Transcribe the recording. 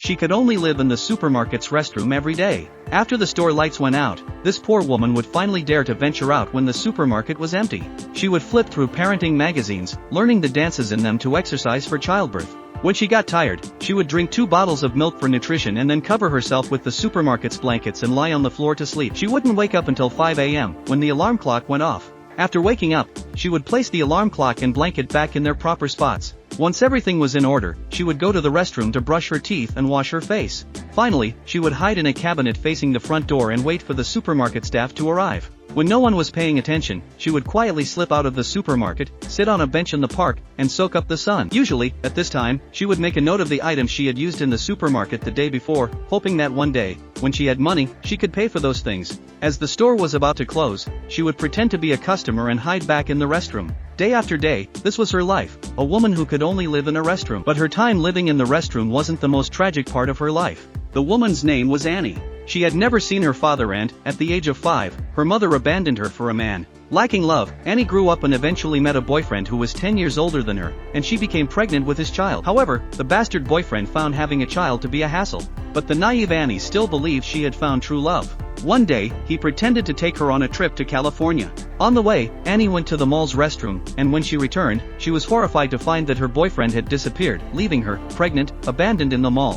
she could only live in the supermarket's restroom every day. After the store lights went out, this poor woman would finally dare to venture out when the supermarket was empty. She would flip through parenting magazines, learning the dances in them to exercise for childbirth. When she got tired, she would drink 2 bottles of milk for nutrition and then cover herself with the supermarket's blankets and lie on the floor to sleep. She wouldn't wake up until 5 a.m., when the alarm clock went off. After waking up, she would place the alarm clock and blanket back in their proper spots. Once everything was in order, she would go to the restroom to brush her teeth and wash her face. Finally, she would hide in a cabinet facing the front door and wait for the supermarket staff to arrive. When no one was paying attention, she would quietly slip out of the supermarket, sit on a bench in the park, and soak up the sun. Usually, at this time, she would make a note of the items she had used in the supermarket the day before, hoping that one day, when she had money, she could pay for those things. As the store was about to close, she would pretend to be a customer and hide back in the restroom. Day after day, this was her life, a woman who could only live in a restroom. But her time living in the restroom wasn't the most tragic part of her life. The woman's name was Annie. She had never seen her father and, at the age of 5, her mother abandoned her for a man. Lacking love, Annie grew up and eventually met a boyfriend who was 10 years older than her, and she became pregnant with his child. However, the bastard boyfriend found having a child to be a hassle. But the naive Annie still believed she had found true love. One day, he pretended to take her on a trip to California. On the way, Annie went to the mall's restroom, and when she returned, she was horrified to find that her boyfriend had disappeared, leaving her, pregnant, abandoned in the mall.